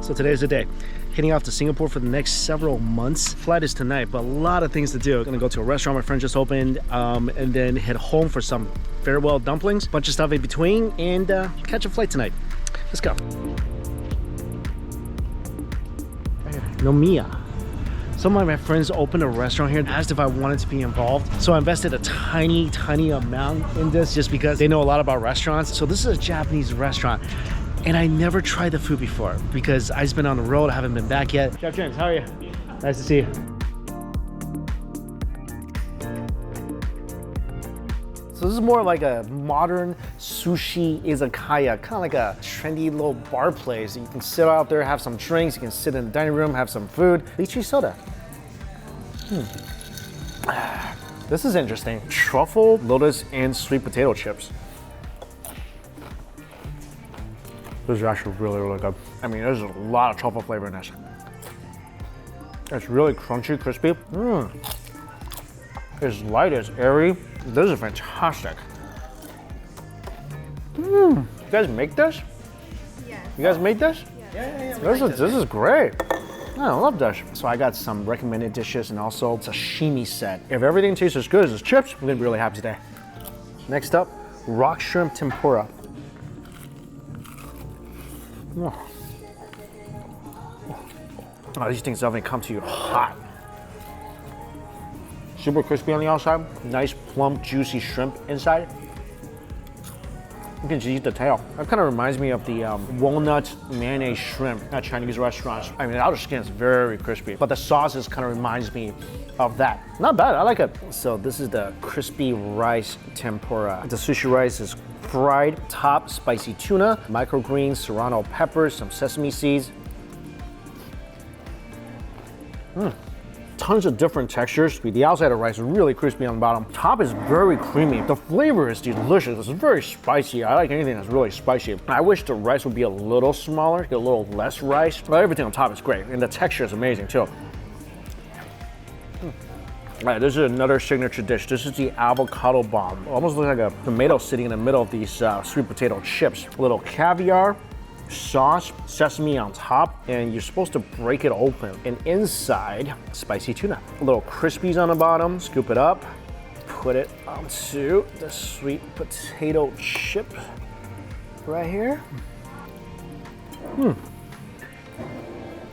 So today's the day. Heading off to Singapore for the next several months. Flight is tonight, but a lot of things to do. Gonna go to a restaurant my friend just opened, and then head home for some farewell dumplings, bunch of stuff in between, and catch a flight tonight. Let's go. Nomiya. Some of my friends opened a restaurant here, asked if I wanted to be involved. So I invested a tiny amount in this just because they know a lot about restaurants. So this is a Japanese restaurant. And I never tried the food before because I've been on the road, I haven't been back yet. Chef James, how are you? Nice to see you. So this is more like a modern sushi izakaya, kind of like a trendy little bar place. You can sit out there, have some drinks, you can sit in the dining room, have some food. Lychee soda. This is interesting. Truffle, lotus, and sweet potato chips. This is actually really good. I mean, there's a lot of truffle flavor in this. It's really crunchy, crispy. It's light, it's airy. This is fantastic. You guys make this? Yes. You guys made this? Yeah. This is great. I love this. So I got some recommended dishes and also sashimi set. If everything tastes as good as the chips, I'm gonna be really happy today. Next up, rock shrimp tempura. Oh, these things definitely come to you hot. Super crispy on the outside, nice plump, juicy shrimp inside. You can just eat the tail. That kind of reminds me of the walnut mayonnaise shrimp at Chinese restaurants. I mean, the outer skin is very crispy, but the sauces kind of reminds me of that. Not bad, I like it. So this is the crispy rice tempura. The sushi rice is fried, top spicy tuna, microgreens, serrano peppers, some sesame seeds. Tons of different textures. The outside of the rice is really crispy on the bottom. Top is very creamy. The flavor is delicious. It's very spicy. I like anything that's really spicy. I wish the rice would be a little smaller, get a little less rice, but everything on top is great. And the texture is amazing too. All right, this is another signature dish. This is the avocado bomb. Almost looks like a tomato sitting in the middle of these sweet potato chips. A little caviar, sauce, sesame on top, and you're supposed to break it open. And inside, spicy tuna. A little crispies on the bottom, scoop it up, put it onto the sweet potato chip right here.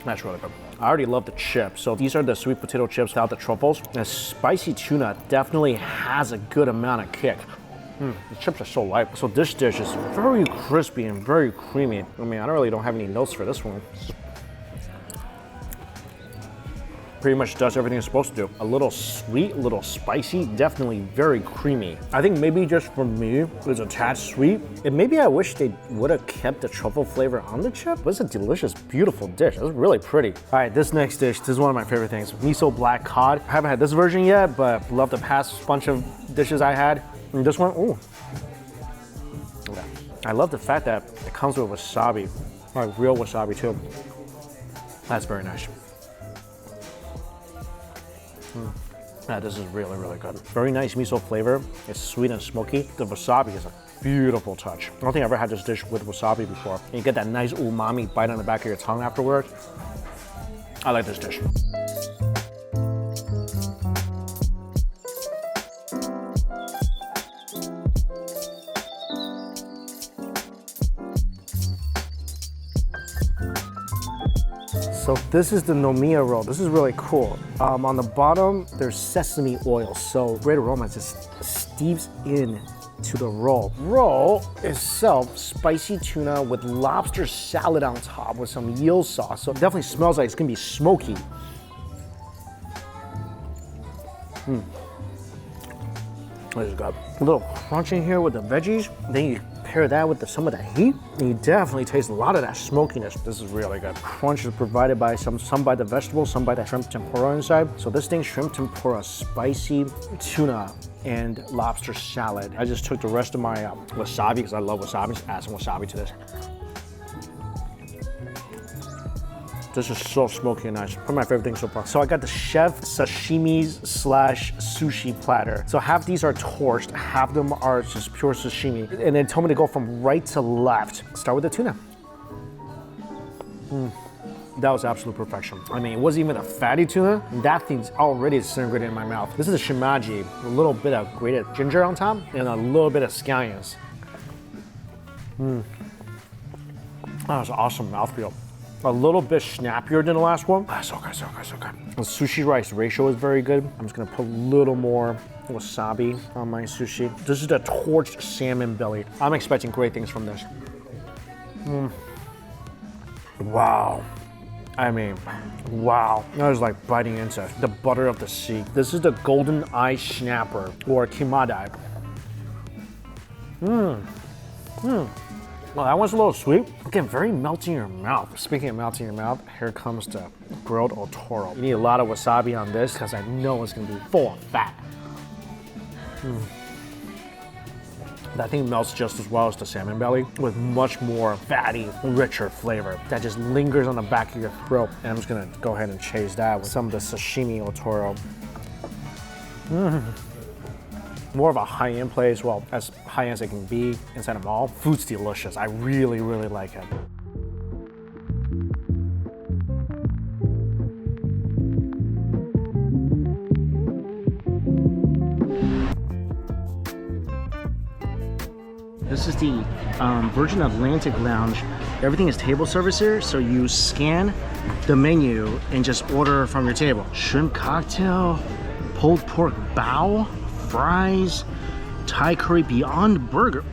That's really good. I already love the chips. So these are the sweet potato chips without the truffles. The spicy tuna definitely has a good amount of kick. The chips are so light. So this dish is very crispy and very creamy. I mean, I don't have any notes for this one. Pretty much does everything it's supposed to do. A little sweet, a little spicy, definitely very creamy. I think maybe just for me, it's a tad sweet. And maybe I wish they would have kept the truffle flavor on the chip. But it's a delicious, beautiful dish. It's really pretty. All right, this next dish, this is one of my favorite things. Miso black cod. I haven't had this version yet, but love the past bunch of dishes I had. And this one, ooh. Yeah. I love the fact that it comes with wasabi, like real wasabi too. That's very nice. Yeah, this is really good. Very nice miso flavor. It's sweet and smoky. The wasabi is a beautiful touch. I don't think I've ever had this dish with wasabi before. And you get that nice umami bite on the back of your tongue afterward. I like this dish. So this is the Nomiya roll. This is really cool. On the bottom, there's sesame oil. So great aroma just steeps in to the roll. Roll itself, spicy tuna with lobster salad on top with some eel sauce. So it definitely smells like it's gonna be smoky. This is good. A little crunch in here with the veggies. Then you pair that with some of the heat, and you definitely taste a lot of that smokiness. This is really good. Crunch is provided by some by the vegetables, some by the shrimp tempura inside. So this thing, shrimp tempura, spicy tuna, and lobster salad. I just took the rest of my wasabi because I love wasabi. Just add some wasabi to this. This is so smoky and nice. One of my favorite things so far. So I got the chef sashimis / sushi platter. So half these are torched, half of them are just pure sashimi. And they told me to go from right to left. Start with the tuna. That was absolute perfection. I mean, it wasn't even a fatty tuna. That thing's already disintegrated in my mouth. This is a shimaji, a little bit of grated ginger on top, and a little bit of scallions. That was awesome mouthfeel. A little bit snappier than the last one. So good, so good, so good. The sushi rice ratio is very good. I'm just gonna put a little more wasabi on my sushi. This is the torched salmon belly. I'm expecting great things from this. Wow. I mean, wow. That was like biting into the butter of the sea. This is the golden eye snapper, or kimadai. Well, that one's a little sweet. Again, very melty in your mouth. Speaking of melting in your mouth, here comes the grilled otoro. You need a lot of wasabi on this because I know it's gonna be full of fat. That thing melts just as well as the salmon belly with much more fatty, richer flavor that just lingers on the back of your throat. And I'm just gonna go ahead and chase that with some of the sashimi otoro. More of a high-end place, well, as high-end as it can be inside a mall. Food's delicious. I really, really like it. This is the Virgin Atlantic Lounge. Everything is table service here, so you scan the menu and just order from your table. Shrimp cocktail, pulled pork bao, fries, Thai curry beyond burger,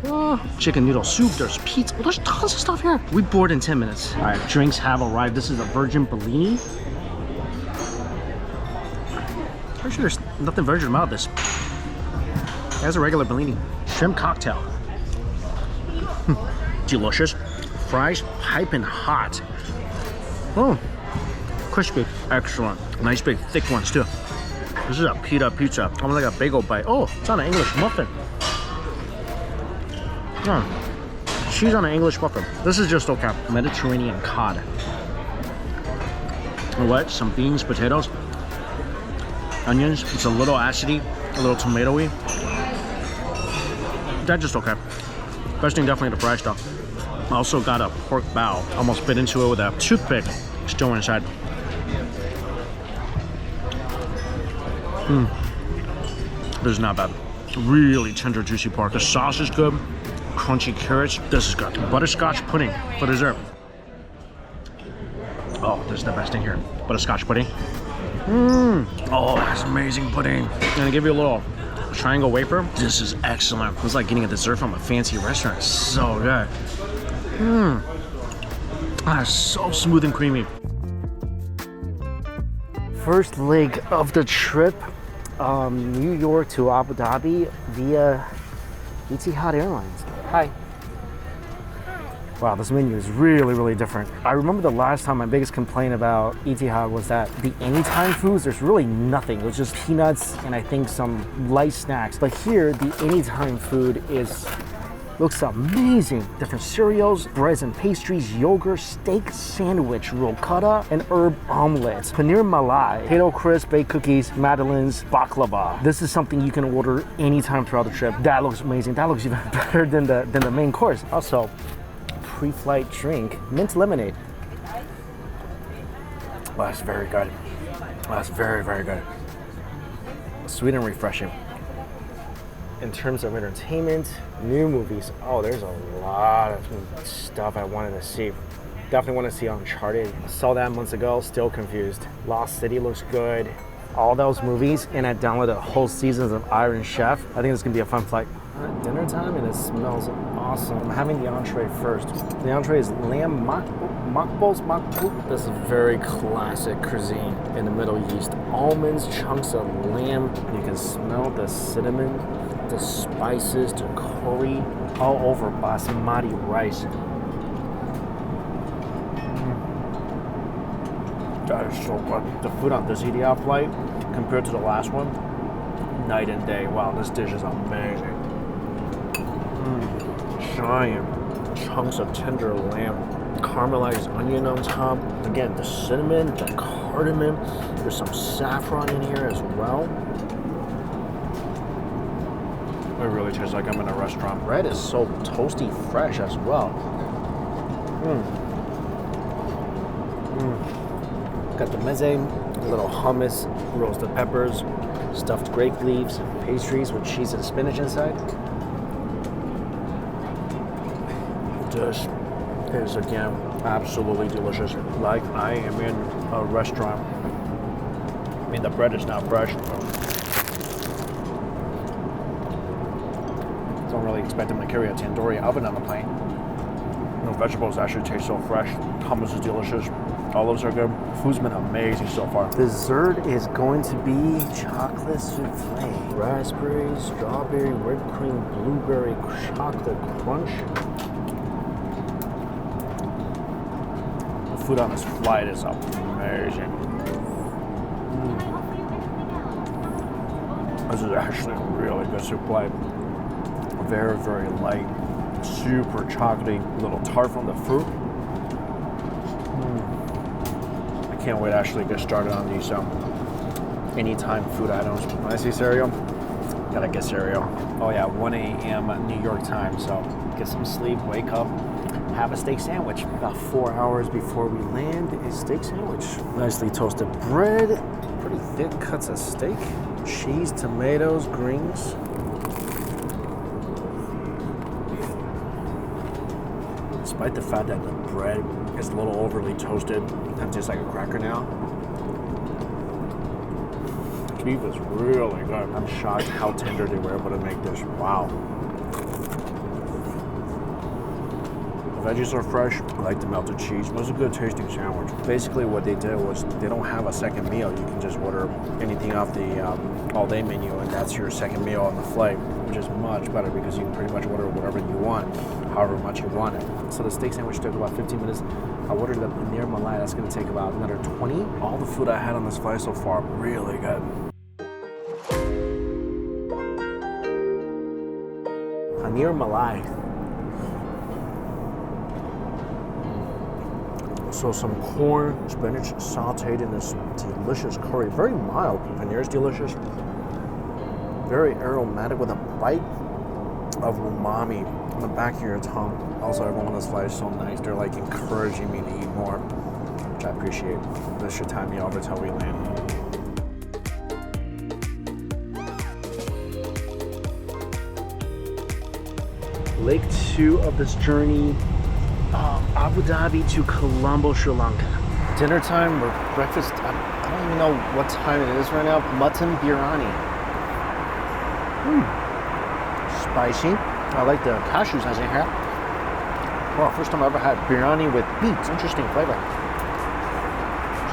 chicken noodle soup, there's pizza. There's tons of stuff here. We board in 10 minutes. All right, drinks have arrived. This is a Virgin Bellini. Pretty sure there's nothing virgin about this. That's a regular Bellini. Shrimp cocktail. Delicious. Fries piping hot. Oh, crispy. Excellent. Nice big thick ones too. This is a pita pizza. Almost like a bagel bite. Oh, it's on an English muffin. Cheese on an English muffin. This is just okay. Mediterranean cod. What? Some beans, potatoes, onions. It's a little acidy, a little tomatoey. That's just okay. Best thing definitely the fry stuff. I also got a pork bao. Almost bit into it with a toothpick still inside. This is not bad. Really tender, juicy pork. The sauce is good. Crunchy carrots. This is good. Butterscotch pudding for dessert. Oh, this is the best thing here. Butterscotch pudding. Oh, that's amazing pudding. I'm gonna give you a little triangle wafer. This is excellent. It's like getting a dessert from a fancy restaurant. It's so good. It's so smooth and creamy. First leg of the trip, New York to Abu Dhabi via Etihad Airlines. Hi. Wow, this menu is really, really different. I remember the last time my biggest complaint about Etihad was that the anytime foods, there's really nothing. It was just peanuts and I think some light snacks. But here, the anytime food looks amazing. Different cereals, breads and pastries, yogurt, steak sandwich, ricotta, and herb omelets, paneer malai, potato crisp, baked cookies, madeleines, baklava. This is something you can order anytime throughout the trip. That looks amazing. That looks even better than the main course. Also, pre-flight drink, mint lemonade. Well, that's very good. Well, that's very, very good. Sweet and refreshing. In terms of entertainment, new movies, oh, there's a lot of stuff I wanted to see. Definitely want to see Uncharted. Saw that months ago, still confused. Lost City looks good. All those movies, and I downloaded whole seasons of Iron Chef. I think it's gonna be a fun flight. Dinner time, and it smells awesome. I'm having the entree first. The entree is lamb makbul. This is very classic cuisine in the Middle East. Almonds, chunks of lamb. You can smell the cinnamon, the spices, the curry, all over basmati rice. That is so good. The food on this Etihad flight, compared to the last one, night and day. Wow, this dish is amazing. Giant chunks of tender lamb, caramelized onion on top. Again, the cinnamon, the cardamom. There's some saffron in here as well. It really tastes like I'm in a restaurant. Bread is so toasty fresh as well. Got the meze, a little hummus, roasted peppers, stuffed grape leaves, pastries with cheese and spinach inside. This is, again, absolutely delicious. Like I am in a restaurant. I mean, the bread is not fresh. Don't really expect them to carry a tandoori oven on the plane. No vegetables actually taste so fresh. Hummus is delicious. Olives are good. Food's been amazing so far. Dessert is going to be chocolate souffle. Raspberry, strawberry, whipped cream, blueberry, chocolate crunch. The food on this flight is amazing. This is actually a really good souffle. Very, very light, super chocolatey, a little tart from the fruit. I can't wait to actually get started on these anytime food items. When I say cereal, gotta get cereal. Oh yeah, 1 a.m. New York time, so get some sleep, wake up, have a steak sandwich. About 4 hours before we land, a steak sandwich. Nicely toasted bread, pretty thick cuts of steak, cheese, tomatoes, greens. Despite the fact that the bread is a little overly toasted and tastes like a cracker now, the beef is really good. I'm shocked how tender they were able to make this. Wow. The veggies are fresh. I like the melted cheese. It was a good tasting sandwich. Basically what they did was they don't have a second meal. You can just order anything off the all-day menu, and that's your second meal on the flight, which is much better because you can pretty much order whatever you want, however much you want it. So the steak sandwich took about 15 minutes. I ordered the paneer malai. That's going to take about another 20. All the food I had on this flight so far, really good. Paneer malai. So some corn, spinach sauteed in this delicious curry. Very mild. Paneer is delicious. Very aromatic with a bite of umami on the back of your tongue. Also, everyone on this flight is so nice. They're like encouraging me to eat more, which I appreciate. This should time me over till we land. Leg 2 of this journey, Abu Dhabi to Colombo, Sri Lanka. Dinner time or breakfast, I don't even know what time it is right now. Mutton biryani. Spicy. I like the cashews as in here. Well, first time I ever had biryani with beets. Interesting flavor.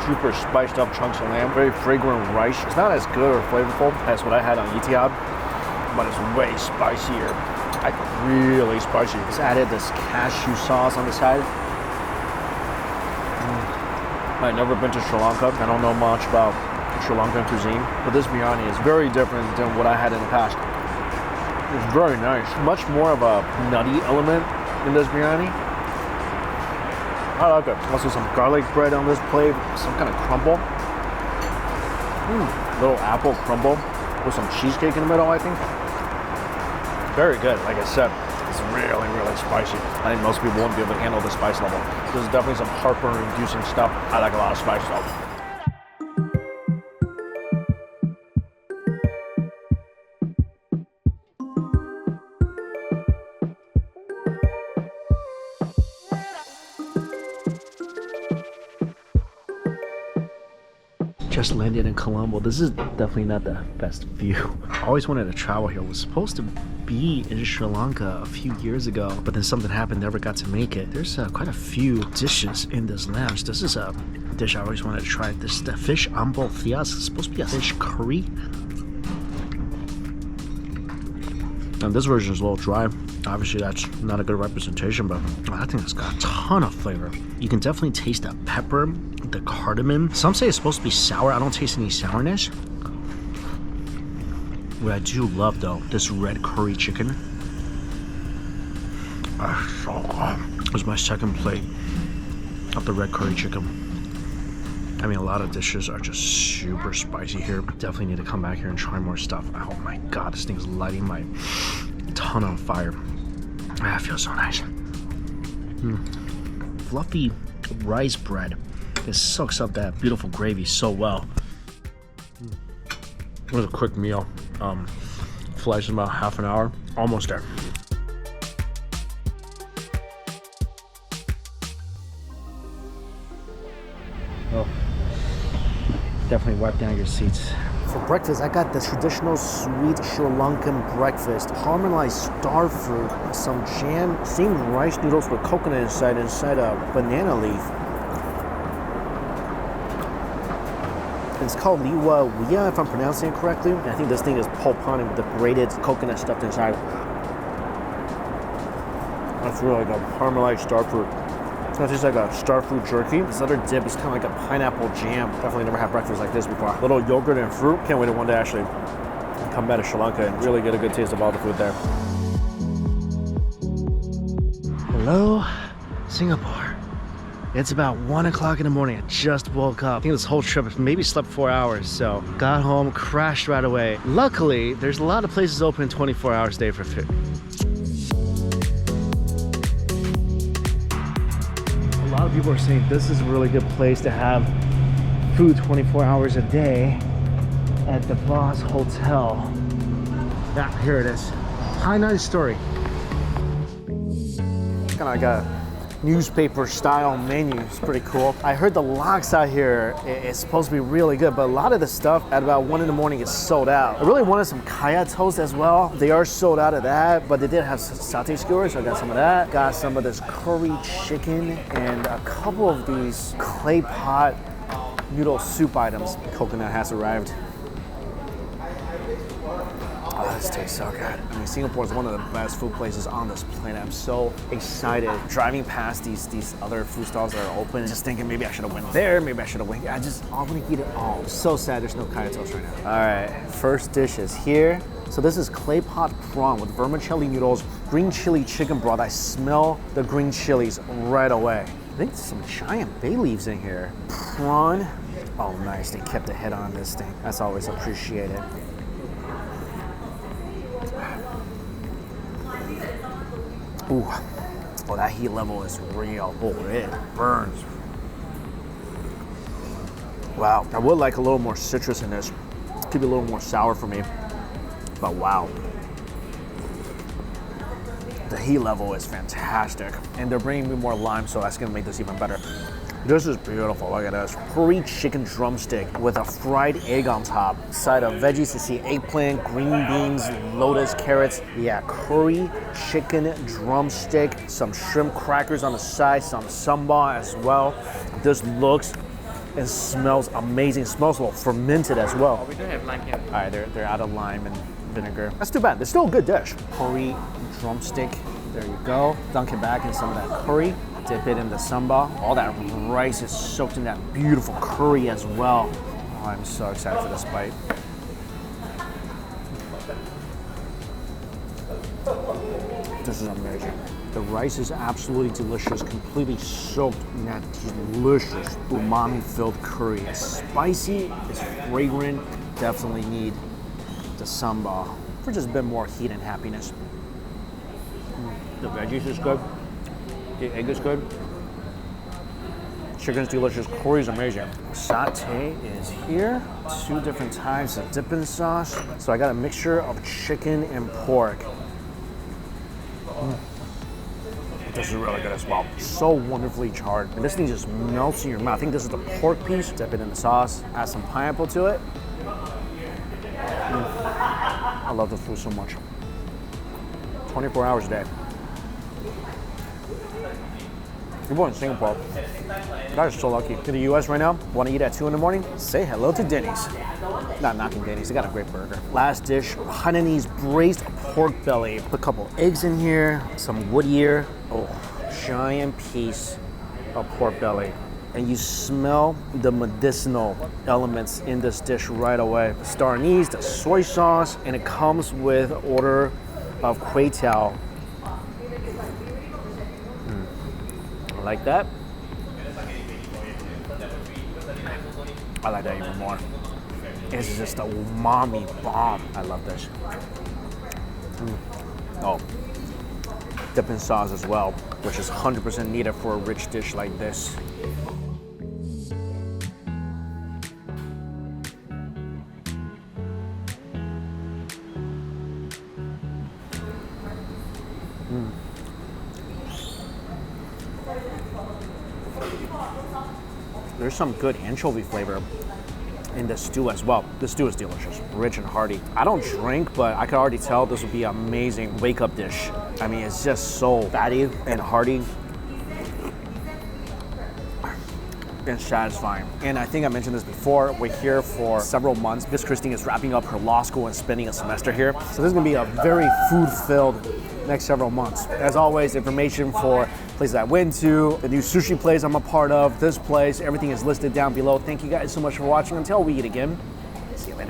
Super spiced up chunks of lamb. Very fragrant rice. It's not as good or flavorful as what I had on Etihad, but it's way spicier. Like really spicy. Just added this cashew sauce on the side. I've never been to Sri Lanka. I don't know much about Sri Lankan cuisine, but this biryani is very different than what I had in the past. It's very nice. Much more of a nutty element in this biryani. I like it. Also some garlic bread on this plate, some kind of crumble. Little apple crumble with some cheesecake in the middle, I think. Very good. Like I said, it's really, really spicy. I think most people won't be able to handle the spice level. There's definitely some heartburn-inducing stuff. I like a lot of spice though. Just landed in Colombo. This is definitely not the best view. I always wanted to travel here. I was supposed to be in Sri Lanka a few years ago, but then something happened, never got to make it. There's quite a few dishes in this lounge. This is a dish I always wanted to try. This is the fish ambol thias. It's supposed to be a fish curry. And this version is a little dry. Obviously that's not a good representation, but I think it's got a ton of flavor. You can definitely taste the pepper, the cardamom. Some say it's supposed to be sour. I don't taste any sourness. What I do love though, this red curry chicken. So good. This is my second plate of the red curry chicken. I mean, a lot of dishes are just super spicy here. Definitely need to come back here and try more stuff. Oh my God, this thing is lighting my tongue on fire. Ah, it feels so nice. Fluffy rice bread. It soaks up that beautiful gravy so well. It was a quick meal. Flights in about half an hour. Almost there. Oh, definitely wipe down your seats. For breakfast, I got the traditional sweet Sri Lankan breakfast. Caramelized star fruit, some jam, steamed rice noodles with coconut inside a banana leaf. It's called liwa wiya, if I'm pronouncing it correctly. And I think this thing is polpan with the grated coconut stuffed inside. That's really good. Caramelized star fruit. It tastes like a star fruit jerky. This other dip is kind of like a pineapple jam. Definitely never had breakfast like this before. A little yogurt and fruit. Can't wait to one day actually come back to Sri Lanka and really get a good taste of all the food there. Hello, Singapore. It's about 1 o'clock in the morning. I just woke up. I think this whole trip maybe slept 4 hours. So got home, crashed right away. Luckily, there's a lot of places open 24 hours a day for food. A lot of people are saying this is a really good place to have food 24 hours a day at the Boss Hotel. Yeah, here it is. Hainan Story. Kind of like a newspaper style menu. It's pretty cool. I heard the lox out here is supposed to be really good, but a lot of the stuff at about 1 in the morning is sold out. I really wanted some kaya toast as well. They are sold out of that, but they did have satay skewers, so I got some of that. Got some of this curry chicken and a couple of these clay pot noodle soup items. Coconut has arrived. Oh, this tastes so good. I mean, Singapore is one of the best food places on this planet. I'm so excited driving past these other food stalls that are open, just thinking maybe I should have went there, maybe I should have went here. I want to eat it all. I'm so sad there's no kaya toast right now. All right, first dish is here. So this is clay pot prawn with vermicelli noodles, green chili chicken broth. I smell the green chilies right away. I think there's some giant bay leaves in here. Prawn. Oh, nice. They kept the head on this thing. That's always appreciated. Ooh, oh, that heat level is real. Oh, it burns. Wow, I would like a little more citrus in this. Could be a little more sour for me, but wow. The heat level is fantastic. And they're bringing me more lime, so that's gonna make this even better. This is beautiful, look at this. Curry chicken drumstick with a fried egg on top. Side of veggies, you see eggplant, green beans, lotus, carrots. Yeah, curry chicken drumstick, some shrimp crackers on the side, some sambal as well. This looks and smells amazing. It smells a little fermented as well. Oh, we don't have lime here. All right, they're out of lime and vinegar. That's too bad. It's still a good dish. Curry drumstick, there you go. Dunk it back in some of that curry. Dip it in the sambal. All that rice is soaked in that beautiful curry as well. Oh, I'm so excited for this bite. This is amazing. The rice is absolutely delicious, completely soaked in that delicious umami-filled curry. It's spicy, it's fragrant. Definitely need the sambal for just a bit more heat and happiness. The veggies is good. The egg is good. Chicken's delicious. Curry's amazing. Satay is here. 2 different types of dipping sauce. So I got a mixture of chicken and pork. This is really good as well. So wonderfully charred. And this thing just melts in your mouth. I think this is the pork piece. Dip it in the sauce. Add some pineapple to it. I love the food so much. 24 hours a day. You're born in Singapore. You guys are so lucky. In the US right now, want to eat at 2 in the morning? Say hello to Denny's. Not knocking Denny's, they got a great burger. Last dish, Hainanese braised pork belly. Put a couple eggs in here, some wood ear. Oh, giant piece of pork belly. And you smell the medicinal elements in this dish right away. The star anise, the soy sauce, and it comes with an order of kway teow. I like that. I like that even more. It's just a umami bomb. I love this. Oh, dipping sauce as well, which is 100% needed for a rich dish like this. There's some good anchovy flavor in the stew as well. The stew is delicious, rich and hearty. I don't drink, but I can already tell this would be an amazing wake-up dish. I mean, it's just so fatty and hearty and satisfying. And I think I mentioned this before, we're here for several months because Christine is wrapping up her law school and spending a semester here. So this is gonna be a very food-filled next several months. As always, information for places I went to, the new sushi place I'm a part of, this place, everything is listed down below. Thank you guys so much for watching. Until we eat again, see you later.